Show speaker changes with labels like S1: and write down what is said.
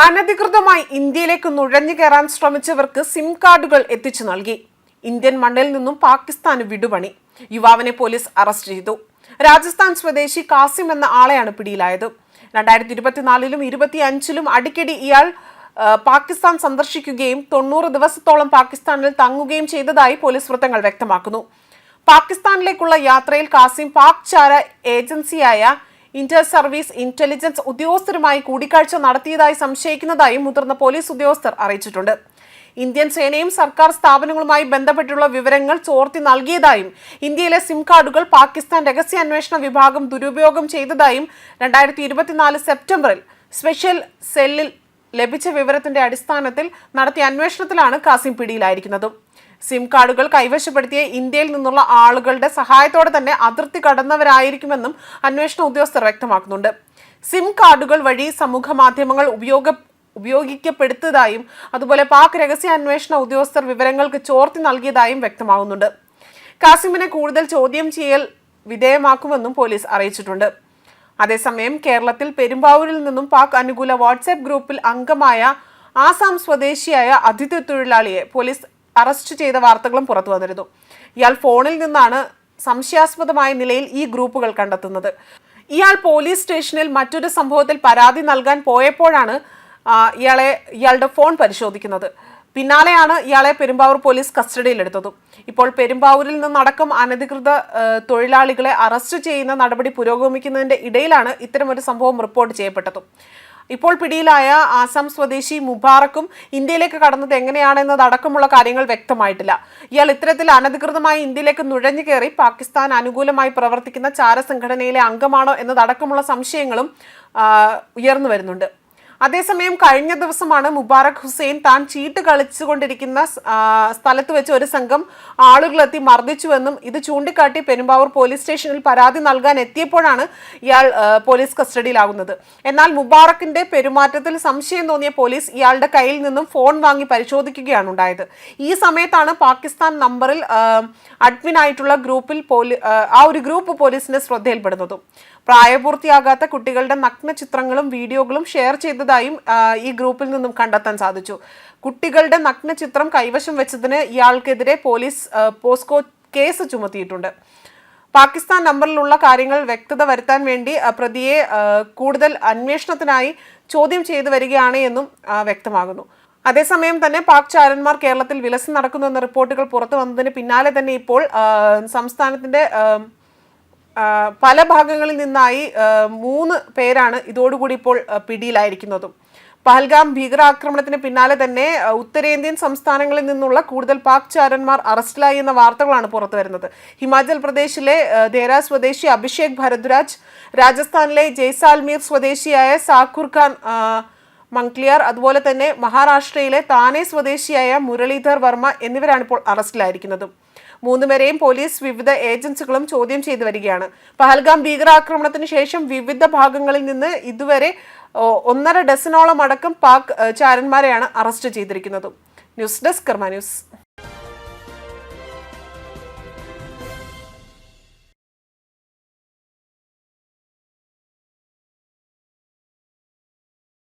S1: അനധികൃതമായി ഇന്ത്യയിലേക്ക് നുഴഞ്ഞു കയറാൻ ശ്രമിച്ചവർക്ക് സിം കാർഡുകൾ എത്തിച്ചു നൽകി. ഇന്ത്യൻ മണ്ണിൽ നിന്നും പാകിസ്ഥാന് വിടുപണി. യുവാവിനെ പോലീസ് അറസ്റ്റ് ചെയ്തു. രാജസ്ഥാൻ സ്വദേശി കാസിം എന്ന ആളെയാണ് പിടിയിലായത്. 2024-ലും 2025-ലും അടിക്കടി ഇയാൾ പാകിസ്ഥാൻ സന്ദർശിക്കുകയും 90 ദിവസത്തോളം പാകിസ്ഥാനിൽ തങ്ങുകയും ചെയ്തതായി പോലീസ് വൃത്തങ്ങൾ വ്യക്തമാക്കുന്നു. പാകിസ്ഥാനിലേക്കുള്ള യാത്രയിൽ കാസിം പാക് ചാര ഏജൻസിയായ ഇന്റർ സർവീസ് ഇന്റലിജൻസ് ഉദ്യോഗസ്ഥരുമായി കൂടിക്കാഴ്ച നടത്തിയതായി സംശയിക്കുന്നതായും മുതിർന്ന പോലീസ് ഉദ്യോഗസ്ഥർ അറിയിച്ചിട്ടുണ്ട്. ഇന്ത്യൻ സേനയും സർക്കാർ സ്ഥാപനങ്ങളുമായി ബന്ധപ്പെട്ടുള്ള വിവരങ്ങൾ ചോർത്തി നൽകിയതായും ഇന്ത്യയിലെ സിം കാർഡുകൾ പാകിസ്ഥാൻ രഹസ്യാന്വേഷണ വിഭാഗം ദുരുപയോഗം ചെയ്തതായും 2024 സെപ്റ്റംബറിൽ സ്പെഷ്യൽ സെല്ലിൽ ലഭിച്ച വിവരത്തിന്റെ അടിസ്ഥാനത്തിൽ നടത്തിയ അന്വേഷണത്തിലാണ് കാസിം പിടിയിലായിരിക്കുന്നത്. സിം കാർഡുകൾ കൈവശപ്പെടുത്തിയ ഇന്ത്യയിൽ നിന്നുള്ള ആളുകളുടെ സഹായത്തോടെ തന്നെ അതിർത്തി കടന്നവരായിരിക്കുമെന്നും അന്വേഷണ ഉദ്യോഗസ്ഥർ വ്യക്തമാക്കുന്നുണ്ട്. സിം കാർഡുകൾ വഴി സമൂഹ മാധ്യമങ്ങൾ ഉപയോഗിക്കപ്പെടുത്തതായും അതുപോലെ പാക് രഹസ്യാന്വേഷണ ഉദ്യോഗസ്ഥർ വിവരങ്ങൾക്ക് ചോർത്തി നൽകിയതായും വ്യക്തമാകുന്നുണ്ട്. കാസിമിനെ കൂടുതൽ ചോദ്യം ചെയ്യൽ വിധേയമാക്കുമെന്നും പോലീസ് അറിയിച്ചിട്ടുണ്ട്. അതേസമയം കേരളത്തിൽ പെരുമ്പാവൂരിൽ നിന്നും പാക് അനുകൂല വാട്സ്ആപ്പ് ഗ്രൂപ്പിൽ അംഗമായ ആസാം സ്വദേശിയായ അതിഥി തൊഴിലാളിയെ പോലീസ് അറസ്റ്റ് ചെയ്ത വാർത്തകളും പുറത്തു വന്നിരുന്നു. ഇയാൾ ഫോണിൽ നിന്നാണ് സംശയാസ്പദമായ നിലയിൽ ഈ ഗ്രൂപ്പുകൾ കണ്ടെത്തുന്നത്. ഇയാൾ പോലീസ് സ്റ്റേഷനിൽ മറ്റൊരു സംഭവത്തിൽ പരാതി നൽകാൻ പോയപ്പോഴാണ് ഇയാളുടെ ഫോൺ പരിശോധിക്കുന്നത്. പിന്നാലെയാണ് ഇയാളെ പെരുമ്പാവൂർ പോലീസ് കസ്റ്റഡിയിലെടുത്തതും. ഇപ്പോൾ പെരുമ്പാവൂരിൽ നിന്നടക്കം അനധികൃത തൊഴിലാളികളെ അറസ്റ്റ് ചെയ്യുന്ന നടപടി പുരോഗമിക്കുന്നതിന്റെ ഇടയിലാണ് ഇത്തരമൊരു സംഭവം റിപ്പോർട്ട് ചെയ്യപ്പെട്ടതും. ഇപ്പോൾ പിടിയിലായ ആസാം സ്വദേശി മുബാറക്കും ഇന്ത്യയിലേക്ക് കടന്നത് എങ്ങനെയാണെന്നതടക്കമുള്ള കാര്യങ്ങൾ വ്യക്തമായിട്ടില്ല. ഇയാൾ ഇത്തരത്തിൽ അനധികൃതമായി ഇന്ത്യയിലേക്ക് നുഴഞ്ഞു കയറി പാകിസ്ഥാൻ അനുകൂലമായി പ്രവർത്തിക്കുന്ന ചാരസംഘടനയിലെ അംഗമാണോ എന്നതടക്കമുള്ള സംശയങ്ങളും ഉയർന്നു വരുന്നുണ്ട്. അതേസമയം കഴിഞ്ഞ ദിവസമാണ് മുബാറക് ഹുസൈൻ താൻ ചീട്ട് കളിച്ചുകൊണ്ടിരിക്കുന്ന സ്ഥലത്ത് വെച്ച് ഒരു സംഘം ആളുകളെത്തി മർദ്ദിച്ചുവെന്നും ഇത് ചൂണ്ടിക്കാട്ടി പെരുമ്പാവൂർ പോലീസ് സ്റ്റേഷനിൽ പരാതി നൽകാൻ എത്തിയപ്പോഴാണ് ഇയാൾ പോലീസ് കസ്റ്റഡിയിലാകുന്നത്. എന്നാൽ മുബാറക്കിന്റെ പെരുമാറ്റത്തിൽ സംശയം തോന്നിയ പോലീസ് ഇയാളുടെ കയ്യിൽ നിന്നും ഫോൺ വാങ്ങി പരിശോധിക്കുകയാണ് ഉണ്ടായത്. ഈ സമയത്താണ് പാകിസ്ഥാൻ നമ്പറിൽ അഡ്മിനായിട്ടുള്ള ഒരു ഗ്രൂപ്പ് പോലീസിന്റെ ശ്രദ്ധയിൽപ്പെടുന്നതും. പ്രായപൂർത്തിയാകാത്ത കുട്ടികളുടെ നഗ്ന ചിത്രങ്ങളും വീഡിയോകളും ഷെയർ ചെയ്തതായും ഈ ഗ്രൂപ്പിൽ നിന്നും കണ്ടെത്താൻ സാധിച്ചു. കുട്ടികളുടെ നഗ്ന ചിത്രം കൈവശം വെച്ചതിന് ഇയാൾക്കെതിരെ പോലീസ് പോസ്കോ കേസ് ചുമത്തിയിട്ടുണ്ട്. പാകിസ്ഥാൻ നമ്പറിലുള്ള കാര്യങ്ങൾ വ്യക്തത വരുത്താൻ വേണ്ടി പ്രതിയെ കൂടുതൽ അന്വേഷണത്തിനായി ചോദ്യം ചെയ്തു വരികയാണ് എന്നും വ്യക്തമാകുന്നു. അതേസമയം തന്നെ പാക് ചാരന്മാർ കേരളത്തിൽ വിലസം നടക്കുന്നു എന്ന റിപ്പോർട്ടുകൾ പുറത്തു വന്നതിന് പിന്നാലെ തന്നെ ഇപ്പോൾ സംസ്ഥാനത്തിന്റെ പല ഭാഗങ്ങളിൽ നിന്നായി 3 പേരാണ് ഇതോടുകൂടി ഇപ്പോൾ പിടിയിലായിരിക്കുന്നതും. പഹൽഗാം ഭീകരാക്രമണത്തിന് പിന്നാലെ തന്നെ ഉത്തരേന്ത്യൻ സംസ്ഥാനങ്ങളിൽ നിന്നുള്ള കൂടുതൽ പാക് ചാരന്മാർ അറസ്റ്റിലായി എന്ന വാർത്തകളാണ് പുറത്തു വരുന്നത്. ഹിമാചൽ പ്രദേശിലെ ദേര സ്വദേശി അഭിഷേക് ഭരദ്വാജ്, രാജസ്ഥാനിലെ ജയ്സാൽമീർ സ്വദേശിയായ സാക്കുർ ഖാൻ മംഗ്ലിയാർ, അതുപോലെ തന്നെ മഹാരാഷ്ട്രയിലെ താനെ സ്വദേശിയായ മുരളീധർ വർമ്മ എന്നിവരാണ് ഇപ്പോൾ അറസ്റ്റിലായിരിക്കുന്നത്. 3 പേരെയും പോലീസ് വിവിധ ഏജൻസികളും ചോദ്യം ചെയ്തു വരികയാണ്. പഹൽഗാം ഭീകരാക്രമണത്തിന് ശേഷം വിവിധ ഭാഗങ്ങളിൽ നിന്ന് ഇതുവരെ 1.5 ഡസനോളം അടക്കം പാക് ചാരന്മാരെയാണ് അറസ്റ്റ് ചെയ്തിരിക്കുന്നത്. ന്യൂസ് ഡെസ്ക് കർമ്മ ന്യൂസ്.